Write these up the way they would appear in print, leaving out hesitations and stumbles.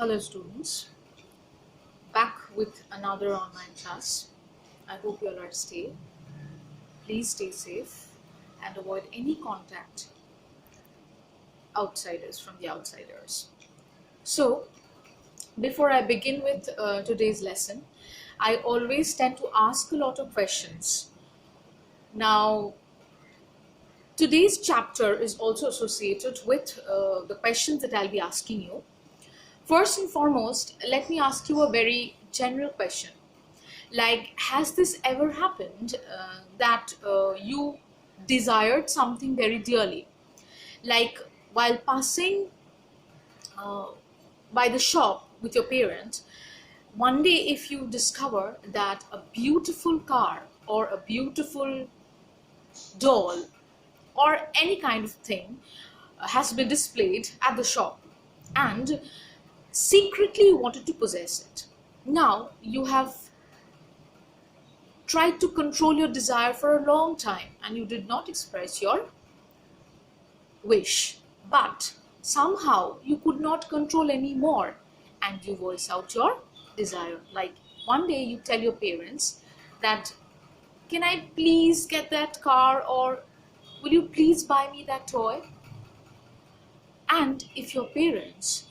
Hello students, back with another online class. I hope you all are stay. Please stay safe and avoid any contact from the outsiders. So before I begin with today's lesson, I always tend to ask a lot of questions. Now today's chapter is also associated with the questions that I'll be asking you. First and foremost, let me ask you a very general question. Like, has this ever happened that you desired something very dearly? Like, while passing uh, by the shop with your parents, one day if you discover that a beautiful car or a beautiful doll or any kind of thing has been displayed at the shop and secretly you wanted to possess it. Now you have tried to control your desire for a long time and you did not express your wish, but somehow you could not control anymore and you voice out your desire. Like one day you tell your parents that, can I please get that car, or will you please buy me that toy? And if your parents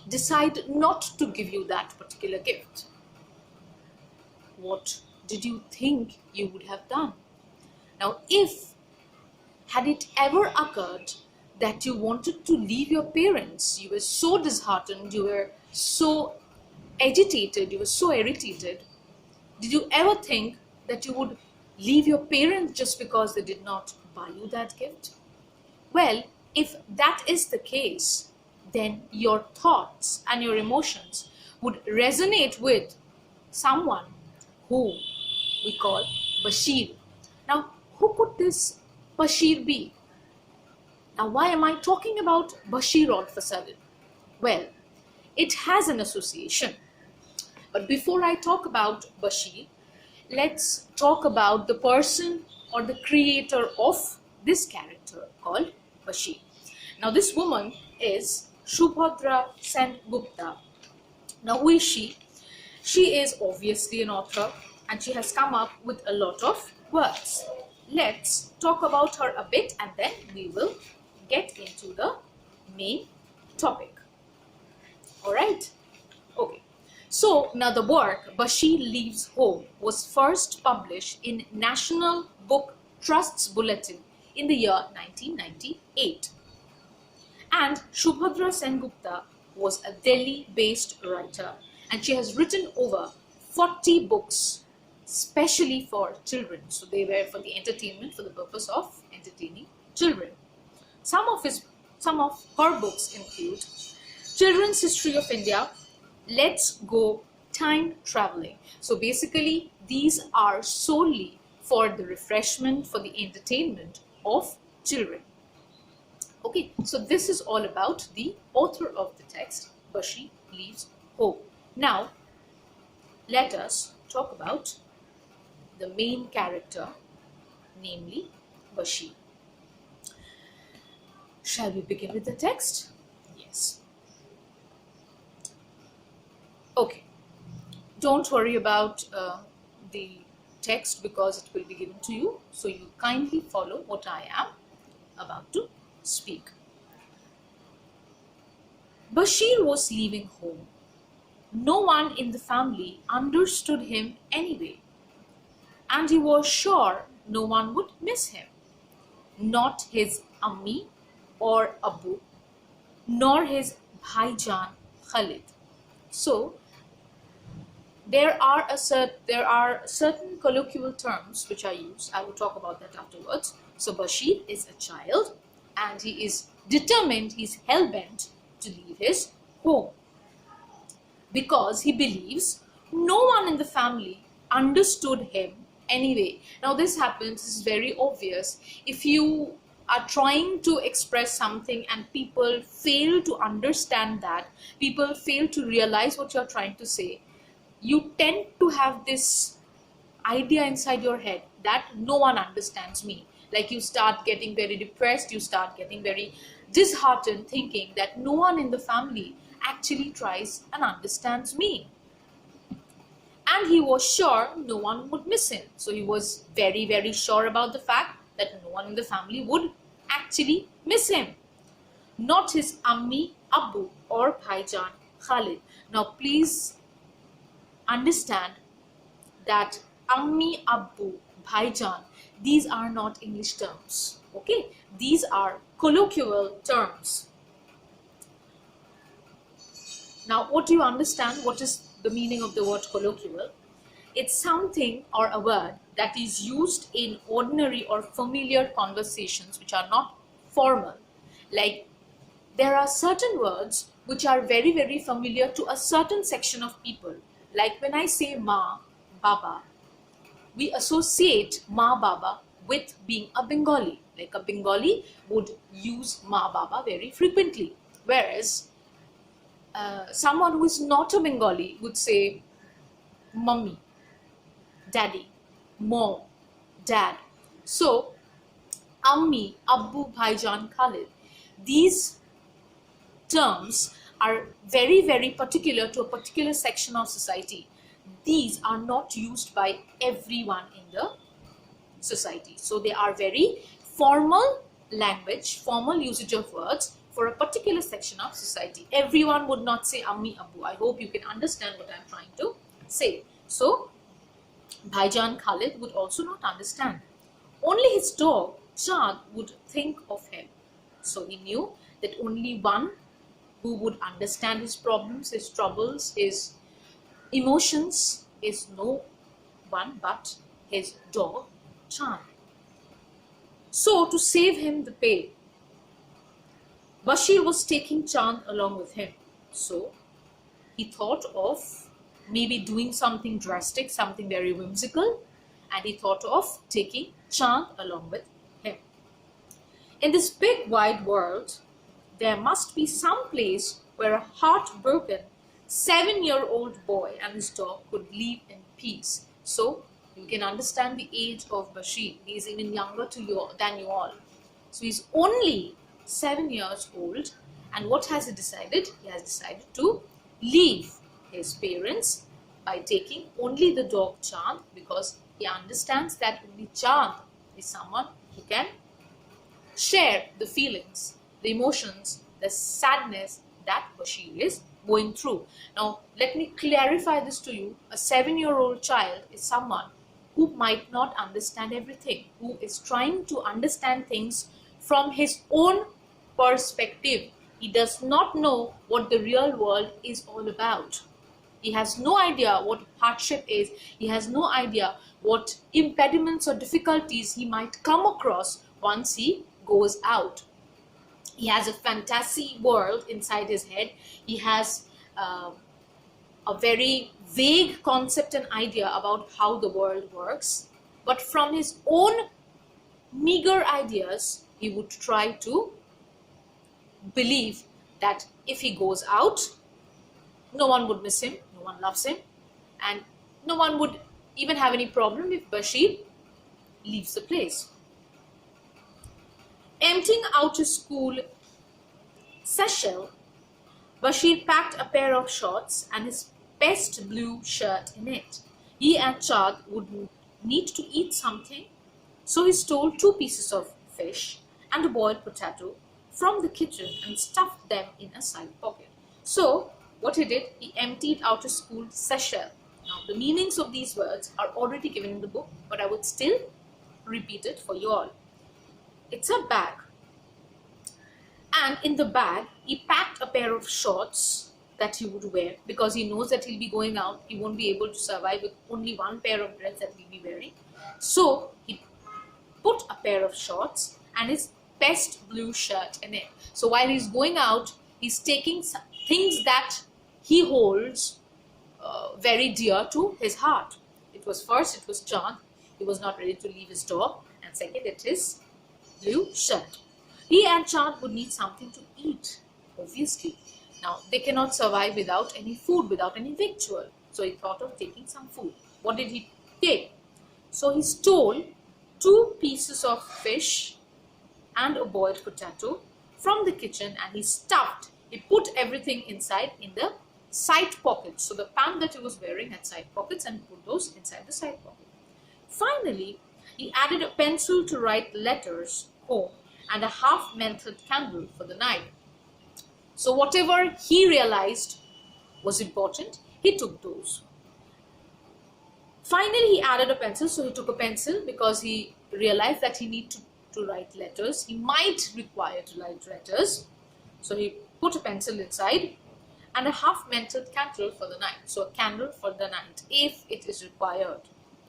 decide not to give you that particular gift, what did you think you would have done? Now, had it ever occurred that you wanted to leave your parents, you were so disheartened, you were so agitated, you were so irritated, did you ever think that you would leave your parents just because they did not buy you that gift? Well, if that is the case, then your thoughts and your emotions would resonate with someone who we call Bashir. Now, who could this Bashir be? Now, why am I talking about Bashir all of a sudden? Well, it has an association. But before I talk about Bashir, let's talk about the person or the creator of this character called Bashir. Now, this woman is Subhadra Sengupta. Now, who is she? She is obviously an author and she has come up with a lot of works. Let's talk about her a bit and then we will get into the main topic. Alright? Okay. So, now the work Bashir Leaves Home was first published in National Book Trust's Bulletin in the year 1998. And Subhadra Sengupta was a Delhi-based writer and she has written over 40 books, specially for children. So they were for the entertainment, for the purpose of entertaining children. Some of her books include Children's History of India, Let's Go Time Traveling. So basically, these are solely for the refreshment, for the entertainment of children. Okay, so this is all about the author of the text, Bashir Leaves Home. Now, let us talk about the main character, namely Bashir. Shall we begin with the text? Yes. Okay, don't worry about the text because it will be given to you. So you kindly follow what I am about to speak. Bashir was leaving home. No one in the family understood him anyway, and he was sure no one would miss him. Not his Ammi or Abu, nor his Bhaijan Khalid. So, there are certain colloquial terms which I use. I will talk about that afterwards. So Bashir is a child and he is determined, he's hell-bent to leave his home because he believes no one in the family understood him anyway. Now this happens, this is very obvious. If you are trying to express something and people fail to understand that, people fail to realize what you're trying to say, you tend to have this idea inside your head that no one understands me. Like you start getting very depressed, you start getting very disheartened, thinking that no one in the family actually tries and understands me. And he was sure no one would miss him. So he was very, very sure about the fact that no one in the family would actually miss him. Not his Ammi, Abbu or Bhaijan Khalid. Now please understand that Ammi, Abbu, Bhaijan, these are not English terms. Okay, these are colloquial terms. Now, what do you understand? What is the meaning of the word colloquial? It's something or a word that is used in ordinary or familiar conversations which are not formal. Like, there are certain words which are very, very familiar to a certain section of people. Like when I say Ma, Baba, we associate Ma, Baba with being a Bengali. Like a Bengali would use Ma, Baba very frequently. Whereas someone who is not a Bengali would say Mummy, Daddy, Mom, Dad. So, Ammi, Abbu, Bhaijan, Khalid. These terms are very, very particular to a particular section of society. These are not used by everyone in the society. So they are very formal language, formal usage of words for a particular section of society. Everyone would not say Ammi, Abbu. I hope you can understand what I'm trying to say. So Bhaijan Khalid would also not understand. Only his dog Chand would think of him. So he knew that only one who would understand his problems, his troubles, his emotions is no one but his dog Chand. So to save him the pain, Bashir was taking Chand along with him. So he thought of maybe doing something drastic, something very whimsical, and he thought of taking Chand along with him. In this big wide world, there must be some place where a heartbroken 7-year-old boy and his dog could live in peace. So you can understand the age of Bashir. He is even younger than you all. So he's only 7 years old, and what has he decided? He has decided to leave his parents by taking only the dog Chand, because he understands that only Chand is someone who can share the feelings, the emotions, the sadness that Bashir is going through. Now, let me clarify this to you. A 7-year-old child is someone who might not understand everything, who is trying to understand things from his own perspective. He does not know what the real world is all about. He has no idea what hardship is. He has no idea what impediments or difficulties he might come across once he goes out. He has a fantasy world inside his head. He has a very vague concept and idea about how the world works. But from his own meager ideas, he would try to believe that if he goes out, no one would miss him, no one loves him, and no one would even have any problem if Bashir leaves the place. Emptying out his school satchel, Bashir packed a pair of shorts and his best blue shirt in it. He and Chad would need to eat something, so he stole 2 pieces of fish and a boiled potato from the kitchen and stuffed them in a side pocket. So what he did, he emptied out his school satchel. Now the meanings of these words are already given in the book, but I would still repeat it for you all. It's a bag, and in the bag he packed a pair of shorts that he would wear, because he knows that he'll be going out. He won't be able to survive with only one pair of dress that he'll be wearing. So he put a pair of shorts and his best blue shirt in it. So while he's going out, he's taking things that he holds very dear to his heart. It was Chand. He was not ready to leave his dog, and second, it is blue shirt. He and Chand would need something to eat, obviously. Now, they cannot survive without any food, without any victual. So he thought of taking some food. What did he take? So he stole 2 pieces of fish and a boiled potato from the kitchen, and he stuffed He put everything inside in the side pockets. So the pant that he was wearing had side pockets and put those inside the side pocket. Finally, he added a pencil to write letters home and a half-melted candle for the night. So whatever he realized was important, he took those. Finally, he added a pencil. So he took a pencil because he realized that he needed to write letters. He might require to write letters. So he put a pencil inside and a half-melted candle for the night. So a candle for the night if it is required.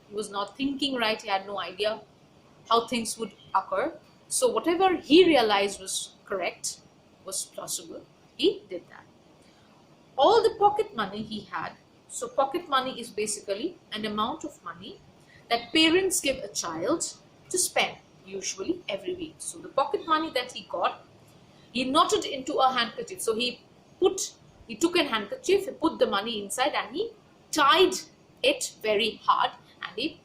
He was not thinking right. He had no idea how things would occur. So whatever he realized was correct, was possible, he did that. All the pocket money he had. So pocket money is basically an amount of money that parents give a child to spend, usually every week. So the pocket money that he got, he knotted into a handkerchief. So he took a handkerchief, he put the money inside and he tied it very hard, and he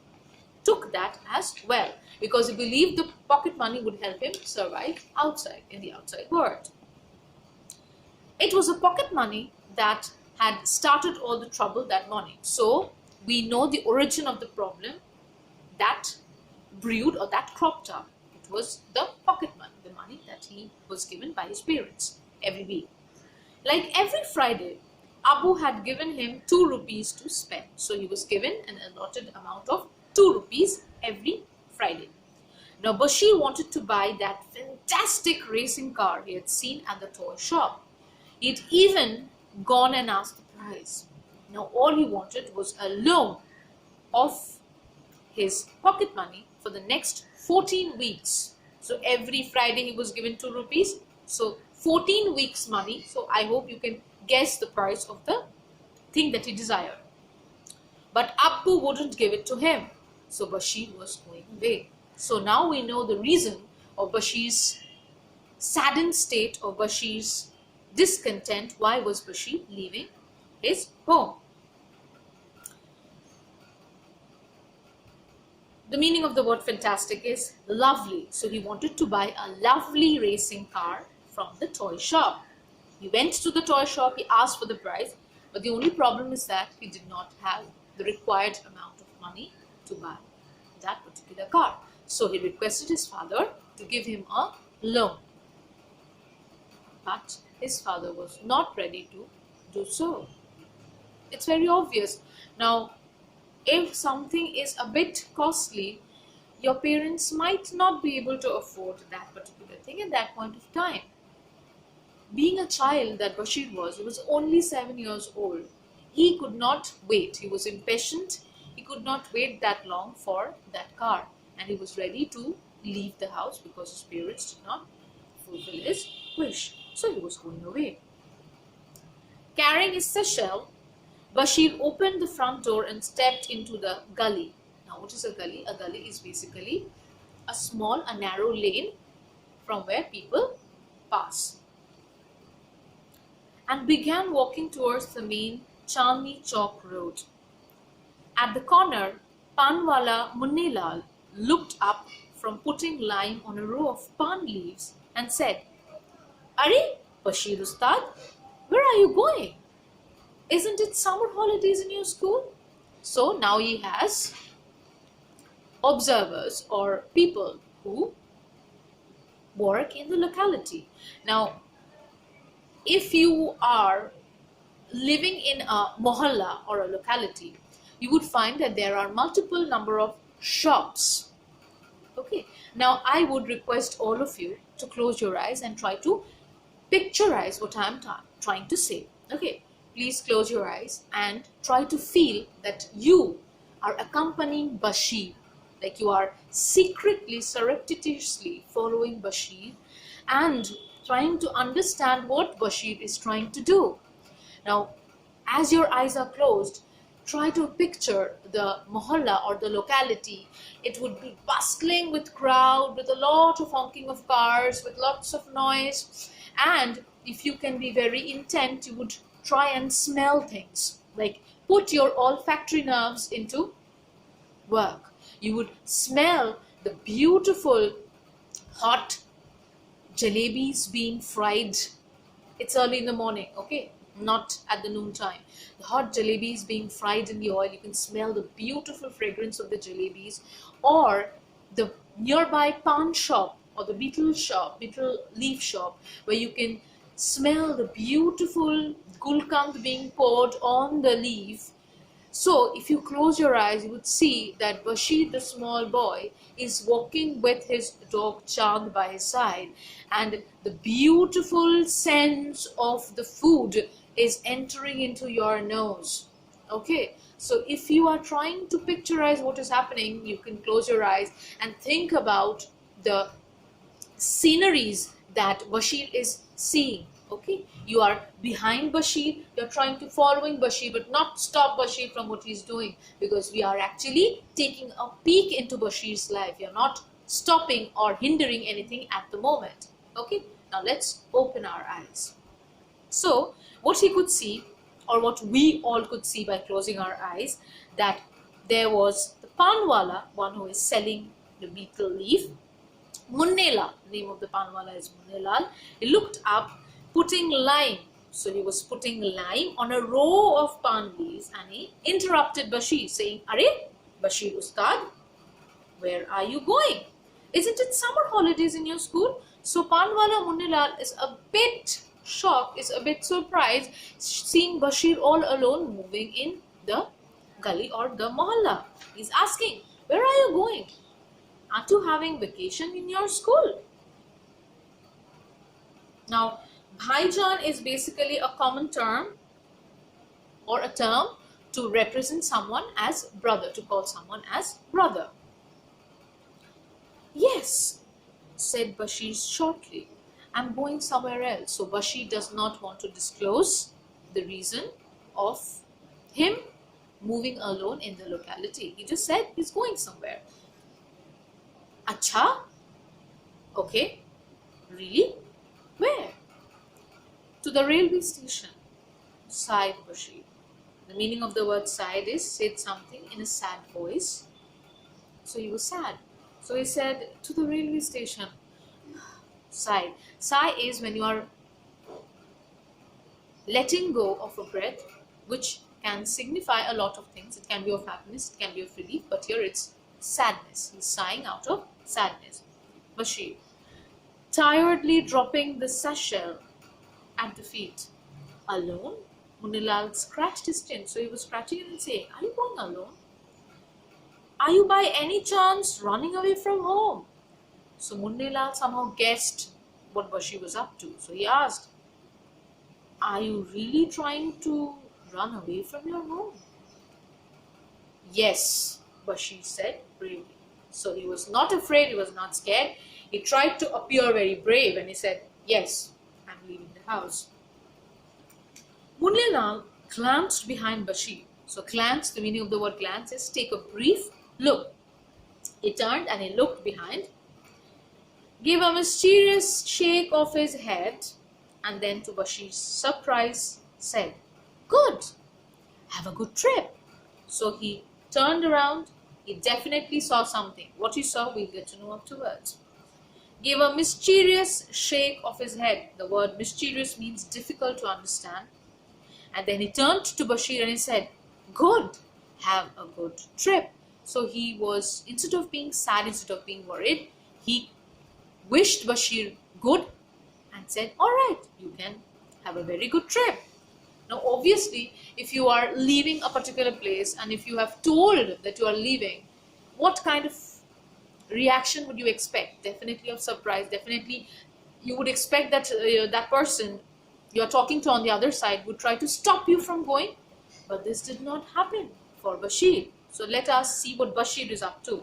took that as well because he believed the pocket money would help him survive outside, in the outside world. It was a pocket money that had started all the trouble that morning. So we know the origin of the problem that brewed or that cropped up. It was the pocket money, the money that he was given by his parents every week. Like every Friday, Abu had given him 2 rupees to spend. So he was given an allotted amount of 2 rupees every Friday. Now Bashir wanted to buy that fantastic racing car he had seen at the toy shop. He'd even gone and asked the price. Now all he wanted was a loan of his pocket money for the next 14 weeks. So every Friday he was given 2 rupees. So 14 weeks money. So I hope you can guess the price of the thing that he desired. But Abu wouldn't give it to him. So Bashir was going away. So now we know the reason of Bashir's saddened state, of Bashir's discontent. Why was Bashir leaving his home? The meaning of the word fantastic is lovely. So he wanted to buy a lovely racing car from the toy shop. He went to the toy shop, he asked for the price, but the only problem is that he did not have the required amount of money to buy that particular car. So he requested his father to give him a loan. But his father was not ready to do so. It's very obvious. Now, if something is a bit costly, your parents might not be able to afford that particular thing at that point of time. Being a child that Bashir was, he was only 7 years old. He could not wait. He was impatient. He could not wait that long for that car. And he was ready to leave the house because his parents did not fulfill his wish. So he was going away. Carrying his satchel, Bashir opened the front door and stepped into the gully. Now what is a gully? A gully is basically a narrow lane from where people pass. And began walking towards the main Chandni Chowk road. At the corner, Panwala Munnilal looked up from putting lime on a row of pan leaves and said, "Arey, Bashir Ustad, where are you going? Isn't it summer holidays in your school?" So now he has observers or people who work in the locality. Now, if you are living in a mohalla or a locality, you would find that there are multiple number of shops. Okay. Now, I would request all of you to close your eyes and try to picturize what I'm trying to say. Okay. Please close your eyes and try to feel that you are accompanying Bashir, like you are secretly, surreptitiously following Bashir and trying to understand what Bashir is trying to do. Now, as your eyes are closed, try to picture the mohalla or the locality. It would be bustling with crowd, with a lot of honking of cars, with lots of noise. And if you can be very intent, you would try and smell things. Like put your olfactory nerves into work. You would smell the beautiful hot jalebis being fried It's early in the morning, okay? Not at the noon time. The hot jalebis being fried in the oil, you can smell the beautiful fragrance of the jalebis, or the nearby pan shop or the beetle leaf shop, where you can smell the beautiful gulkand being poured on the leaf. So, if you close your eyes, you would see that Bashir, the small boy, is walking with his dog Chand by his side, and the beautiful sense of the food is entering into your nose. Okay, so if you are trying to picturize what is happening, you can close your eyes and think about the sceneries that Bashir is seeing. Okay, you are behind Bashir, you're trying to following Bashir, but not stop Bashir from what he's doing, because we are actually taking a peek into Bashir's life. You're not stopping or hindering anything at the moment. Okay, now let's open our eyes. So what he could see, or what we all could see by closing our eyes, that there was the panwala, one who is selling the beetle leaf. Munnela, name of the panwala is Munnelal. He looked up, putting lime. So he was putting lime on a row of pan leaves, and he interrupted Bashir, saying, "Are, Bashir Ustad, where are you going? Isn't it summer holidays in your school?" So Panwala Munnelal is a bit shocked, is a bit surprised, seeing Bashir all alone moving in the gully or the mohalla. He's asking, "Where are you going? Aren't you having vacation in your school?" Now, Bhaijan is basically a common term or a term to represent someone as brother, to call someone as brother. "Yes," said Bashir shortly, "I'm going somewhere else." So Bashir does not want to disclose the reason of him moving alone in the locality. He just said he's going somewhere. "Acha? Okay. Really? Where?" "To the railway station," sighed Bashir. The meaning of the word sighed is said something in a sad voice. So he was sad. So he said, "To the railway station." Sigh. Sigh is when you are letting go of a breath, which can signify a lot of things. It can be of happiness, it can be of relief, but here it's sadness. He's sighing out of sadness. Bashir, tiredly dropping the satchel at the feet. "Alone?" Munilal scratched his chin. So he was scratching it and saying, "Are you going alone? Are you by any chance running away from home?" So Munnelal somehow guessed what Bashir was up to. So he asked, "Are you really trying to run away from your home?" "Yes," Bashir said bravely. So he was not afraid, he was not scared. He tried to appear very brave and he said, "Yes, I'm leaving the house." Munnelal glanced behind Bashir. So glance, the meaning of the word glance is take a brief look. He turned and he looked behind, gave a mysterious shake of his head, and then to Bashir's surprise said, "Good, have a good trip." So he turned around, he definitely saw something. What he saw, we'll get to know afterwards. Gave a mysterious shake of his head. The word mysterious means difficult to understand. And then he turned to Bashir and he said, "Good, have a good trip." So he was, instead of being sad, instead of being worried, he wished Bashir good and said, "All right, you can have a very good trip." Now, obviously, if you are leaving a particular place and if you have told that you are leaving, what kind of reaction would you expect? Definitely of surprise. Definitely, you would expect that that person you are talking to on the other side would try to stop you from going. But this did not happen for Bashir. So let us see what Bashir is up to.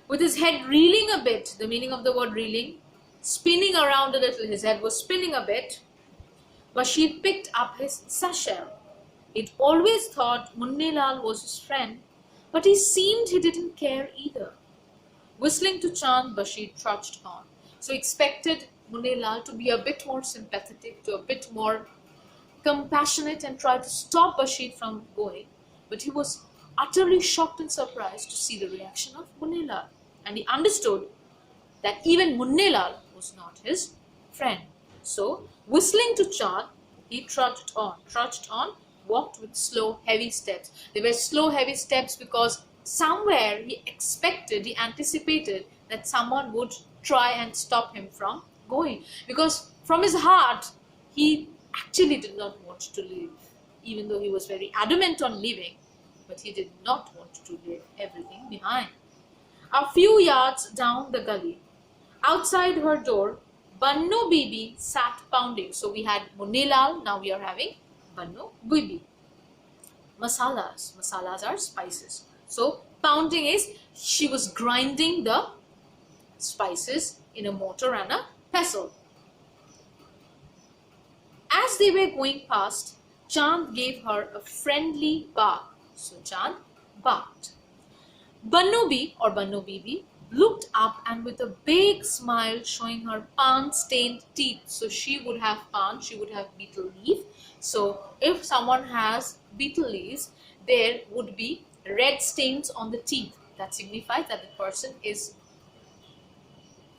With his head reeling a bit, the meaning of the word reeling, spinning around a little, his head was spinning a bit, Bashir picked up his satchel. He'd always thought Munnelal was his friend, but he seemed he didn't care either. Whistling to Chand, Bashir trudged on. So he expected Munnelal to be a bit more sympathetic, to a bit more compassionate and try to stop Bashir from going. But he was utterly shocked and surprised to see the reaction of Munnelal. And he understood that even Munnelal was not his friend. So, whistling to Chand, he trudged on, walked with slow, heavy steps. They were slow, heavy steps because somewhere he anticipated that someone would try and stop him from going. Because from his heart, he actually did not want to leave, even though he was very adamant on leaving, but he did not want to leave everything behind. A few yards down the gully, outside her door, Banno Bibi sat pounding. So we had Munilal, now we are having Banno Bibi. Masalas. Masalas are spices. So pounding is she was grinding the spices in a mortar and a pestle. As they were going past, Chand gave her a friendly bark. So Chand barked. Bannobi or Banno Bibi looked up and with a big smile showing her pan-stained teeth. So she would have pan, she would have beetle leaf. So if someone has beetle leaves, there would be red stains on the teeth. That signifies that the person is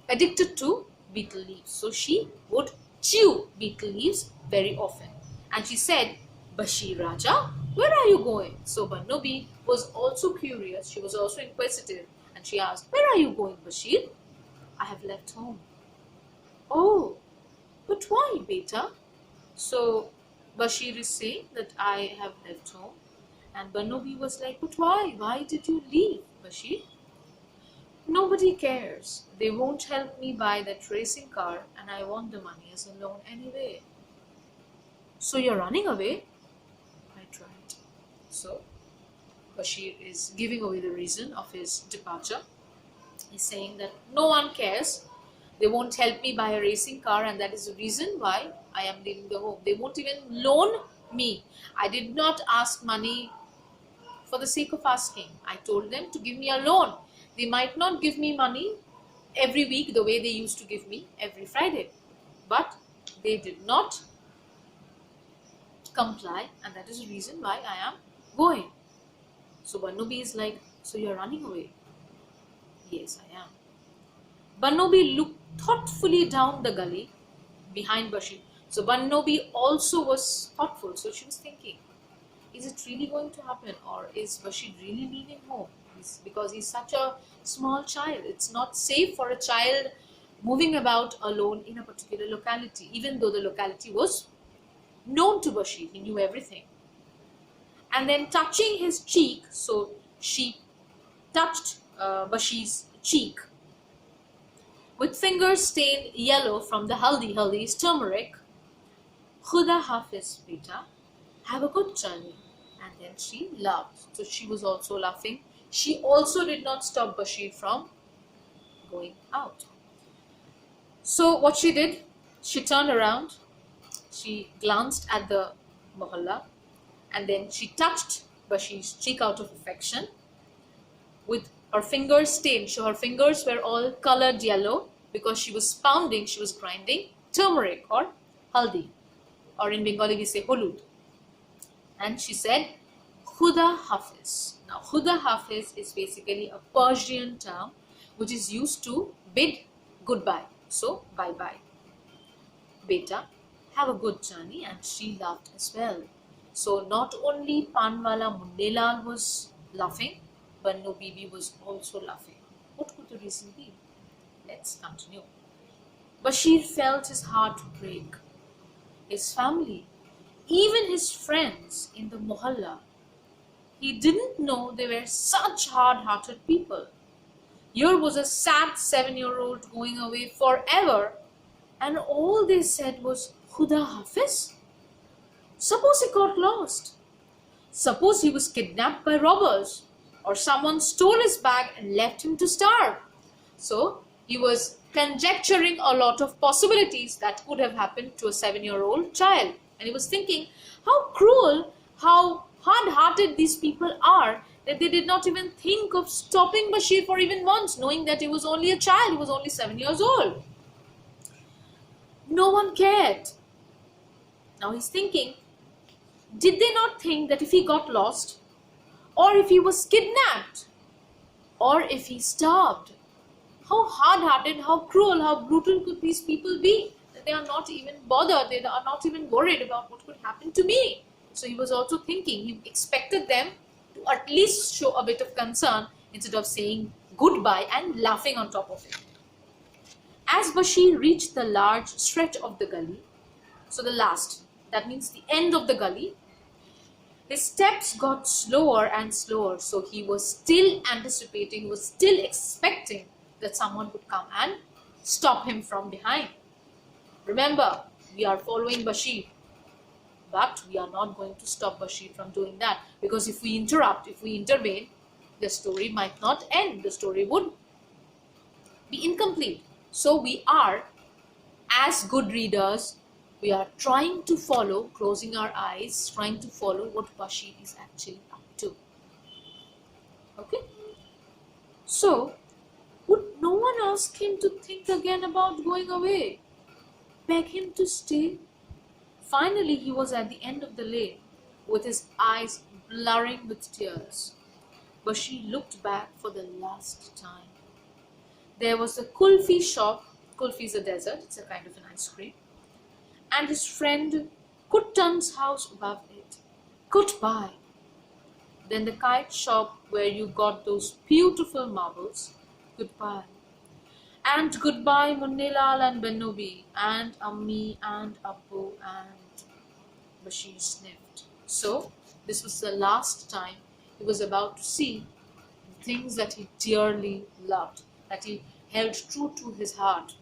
addicted to beetle leaves. So she would chew beetle leaves very often. And she said, Bashir Raja, where are you going? So Bannobi was also curious, she was also inquisitive, and she asked, where are you going, Bashir? I have left home. Oh, but why, beta? So Bashir is saying that I have left home. And Bannobi was like, but why? Why did you leave, Bashir? Nobody cares. They won't help me buy that racing car, and I want the money as a loan anyway. So you're running away? Right, right. So Bashir is giving away the reason of his departure. He's saying that no one cares. They won't help me buy a racing car, and that is the reason why I am leaving the home. They won't even loan me. I did not ask money for the sake of asking. I told them to give me a loan. They might not give me money every week the way they used to give me every Friday, but they did not comply, and that is the reason why I am going. So Bannobi is like, so you're running away? Yes, I am. Bannobi looked thoughtfully down the gully behind Bashir. So Bannobi also was thoughtful. So she was thinking, is it really going to happen, or is Bashir really leaving home? Because he's such a small child. It's not safe for a child moving about alone in a particular locality, even though the locality was known to Bashir. He knew everything. And then touching his cheek, so she touched Bashir's cheek with fingers stained yellow from the haldi. Haldi is turmeric. Khuda Hafiz, beta, have a good journey. And then she laughed. So she was also laughing. She also did not stop Bashir from going out. So what she did, she turned around, she glanced at the mohalla, and then she touched Bashir's cheek out of affection with her fingers stained. So her fingers were all colored yellow because she was pounding, she was grinding turmeric or haldi, or in Bengali we say holud. And she said, Khuda Hafiz. Now, Khuda Hafiz is basically a Persian term which is used to bid goodbye. So, bye-bye. Beta, have a good journey. And she laughed as well. So, not only Panwala Mundelal was laughing, Banno Bibi was also laughing. What could the reason be? Let's continue. Bashir felt his heart break. His family, even his friends in the mohalla, he didn't know they were such hard-hearted people. Here was a sad 7-year-old going away forever, and all they said was, Khuda Hafiz? Suppose he got lost. Suppose he was kidnapped by robbers, or someone stole his bag and left him to starve. So he was conjecturing a lot of possibilities that could have happened to a 7-year-old child. And he was thinking how cruel, how hard-hearted these people are, that they did not even think of stopping Bashir for even once, knowing that he was only a child, he was only 7 years old. No one cared. Now he's thinking, did they not think that if he got lost, or if he was kidnapped, or if he starved, how hard-hearted, how cruel, how brutal could these people be? That that they are not even bothered, they are not even worried about what could happen to me. So he was also thinking, he expected them to at least show a bit of concern instead of saying goodbye and laughing on top of it. As Bashir reached the large stretch of the gully, so the last, that means the end of the gully, his steps got slower and slower, so he was still anticipating, he was still expecting that someone would come and stop him from behind. Remember, we are following Bashir, but we are not going to stop Bashir from doing that, because if we interrupt, if we intervene, the story might not end, the story would be incomplete. So we are, as good readers, we are trying to follow, closing our eyes, trying to follow what Bashir is actually up to. Okay? So, would no one ask him to think again about going away? Beg him to stay? Finally, he was at the end of the lane, with his eyes blurring with tears. Bashir looked back for the last time. There was a kulfi shop. Kulfi is a dessert, it's a kind of an ice cream. And his friend Kuttan's house above it. Goodbye. Then the kite shop where you got those beautiful marbles. Goodbye. And goodbye Munnilal and Benobi and Ammi and Abbu, and Bashir sniffed. So this was the last time he was about to see the things that he dearly loved, that he held true to his heart.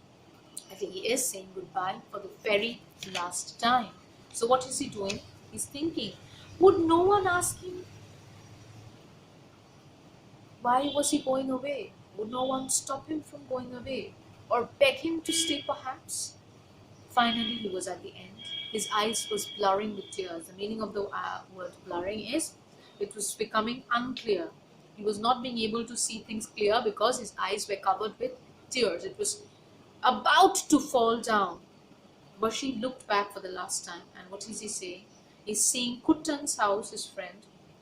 I think he is saying goodbye for the very last time. So what is he doing? He's thinking, would no one ask him why was he going away? Would no one stop him from going away? Or beg him to stay perhaps? Finally, he was at the end. His eyes was blurring with tears. The meaning of the word blurring is, it was becoming unclear. He was not being able to see things clear because his eyes were covered with tears. It was about to fall down. Bashir looked back for the last time, and what is he saying? He's seeing Kuttan's house, his friend.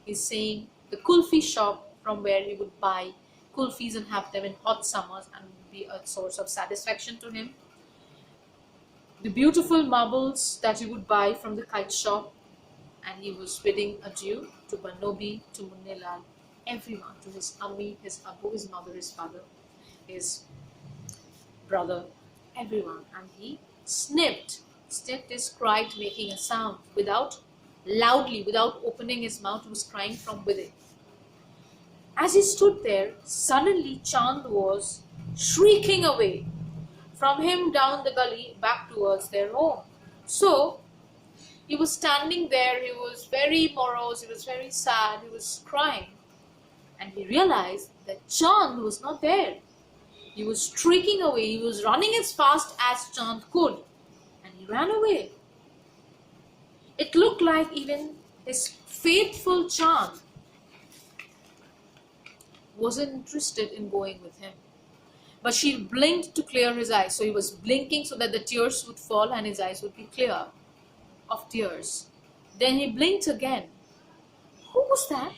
He's saying the kulfi shop from where he would buy kulfis and have them in hot summers and would be a source of satisfaction to him. The beautiful marbles that he would buy from the kite shop, and he was bidding adieu to Banobi, to Munnilal, everyone, to his Ammi, his Abu, his mother, his father, his brother, everyone. And he sniffed. Sniffed is cried, making a sound loudly, without opening his mouth. He was crying from within. As he stood there, suddenly Chand was shrieking away from him down the gully back towards their home. So he was standing there, he was very morose, he was very sad, he was crying, and he realized that Chand was not there. He was streaking away, he was running as fast as Chand could, and he ran away. It looked like even his faithful Chand wasn't interested in going with him. But she blinked to clear his eyes. So he was blinking so that the tears would fall and his eyes would be clear of tears. Then he blinked again. Who was that?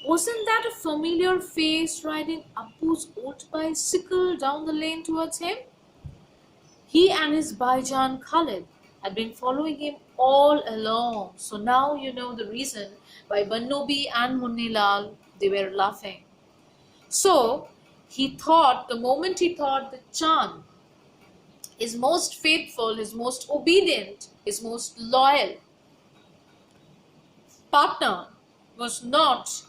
Wasn't that a familiar face riding Abu's old bicycle down the lane towards him? He and his Baijan Khalid had been following him all along. So now you know the reason why Banobi and Munnilal, they were laughing. So he thought, the moment he thought that Chand, his most faithful, his most obedient, his most loyal partner, was not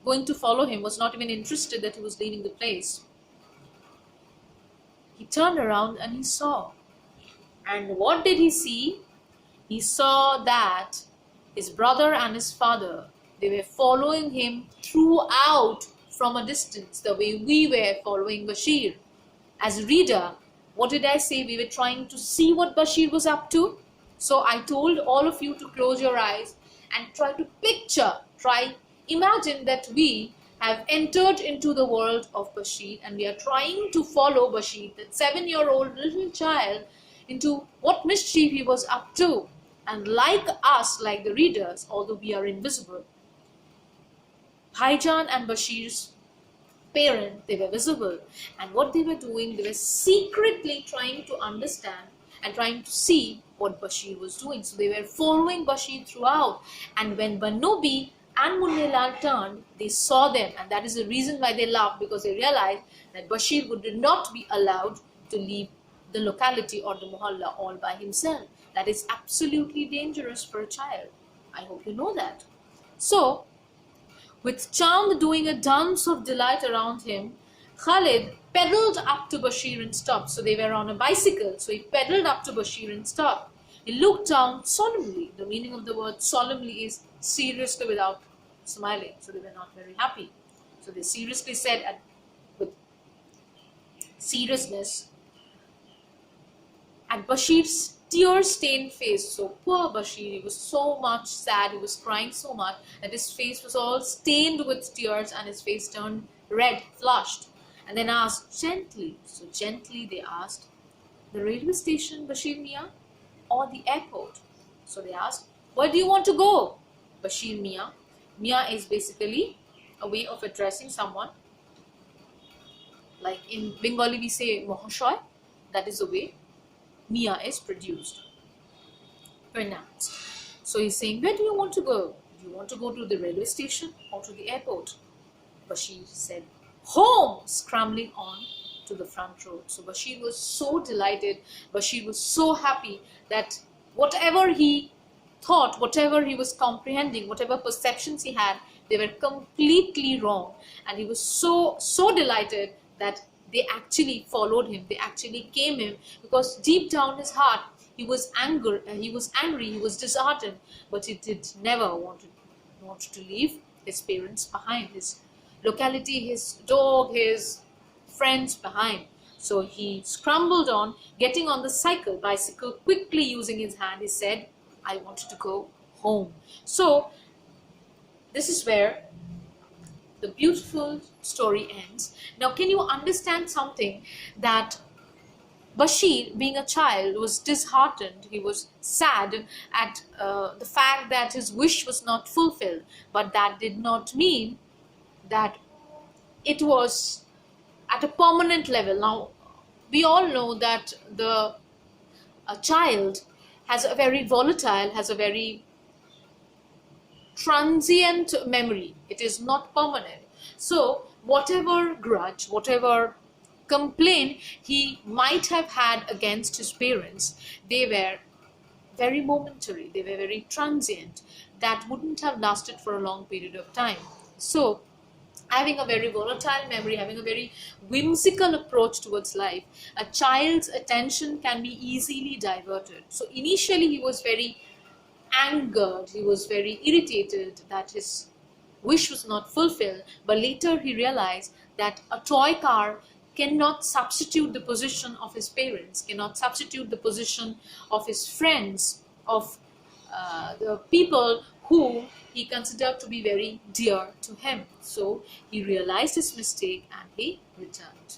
going to follow him, was not even interested that he was leaving the place, he turned around and he saw. And what did he see? He saw that his brother and his father, they were following him throughout from a distance, the way we were following Bashir. As a reader, what did I say? We were trying to see what Bashir was up to. So I told all of you to close your eyes and try to picture, imagine that we have entered into the world of Bashir and we are trying to follow Bashir, that 7-year-old little child, into what mischief he was up to. And like us, like the readers, although we are invisible, Bhaijan and Bashir's parent, they were visible. And what they were doing, they were secretly trying to understand and trying to see what Bashir was doing. So they were following Bashir throughout. And when Banobi and Munnelal turned, they saw them, and that is the reason why they laughed, because they realized that Bashir would not be allowed to leave the locality or the mohalla all by himself. That is absolutely dangerous for a child. I hope you know that. So, with Chand doing a dance of delight around him, Khalid pedaled up to Bashir and stopped. So they were on a bicycle. So he pedaled up to Bashir and stopped. He looked down solemnly. The meaning of the word solemnly is seriously without smiling. So they were not very happy. So they seriously said with seriousness at Bashir's tear-stained face. So poor Bashir, he was so much sad, he was crying so much that his face was all stained with tears and his face turned red, flushed. And then asked gently, so gently they asked, the railway station, Bashir Mia, or the airport? So they asked, where do you want to go, Bashir Mia? Mia is basically a way of addressing someone. Like in Bengali we say Mohashoy, that is the way Mia is pronounced. So he's saying, where do you want to go? Do you want to go to the railway station or to the airport? Bashir said, home, scrambling on to the front road. So Bashir was so delighted, Bashir was so happy that whatever he thought, whatever he was comprehending, whatever perceptions he had, they were completely wrong. And he was so delighted that they actually followed him, they actually came him, because deep down his heart, he was angry, he was disheartened, but he did never want to leave his parents behind, his locality, his dog, his friends behind. So he scrambled on, getting on the bicycle, quickly using his hand. He said, I wanted to go home. So this is where the beautiful story ends. Now, can you understand something? That Bashir, being a child, was disheartened. He was sad at the fact that his wish was not fulfilled. But that did not mean that it was at a permanent level. Now, we all know that a child has a very volatile, has a very transient memory. It is not permanent. So whatever grudge, whatever complaint he might have had against his parents, they were very momentary, they were very transient. That wouldn't have lasted for a long period of time. So having a very volatile memory, having a very whimsical approach towards life, a child's attention can be easily diverted. So initially he was very angered, he was very irritated that his wish was not fulfilled, but later he realized that a toy car cannot substitute the position of his parents, cannot substitute the position of his friends, of the people whom he considered to be very dear to him. So he realized his mistake and he returned.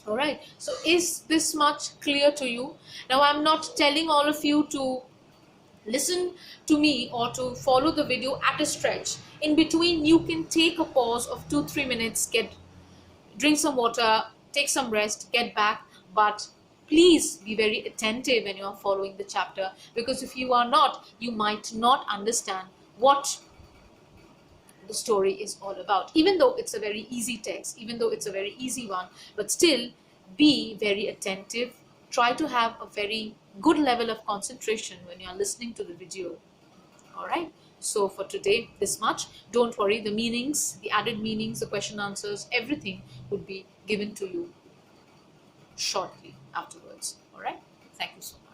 Alright, so is this much clear to you? Now I'm not telling all of you to listen to me or to follow the video at a stretch. In between, you can take a pause of 2-3 minutes, drink some water, take some rest, get back, but please be very attentive when you are following the chapter, because if you are not, you might not understand what the story is all about. Even though it's a very easy text, even though it's a very easy one, but still be very attentive. Try to have a very good level of concentration when you are listening to the video. Alright, so for today, this much. Don't worry, the meanings, the added meanings, the question answers, everything would be given to you shortly afterwards. Alright, thank you so much.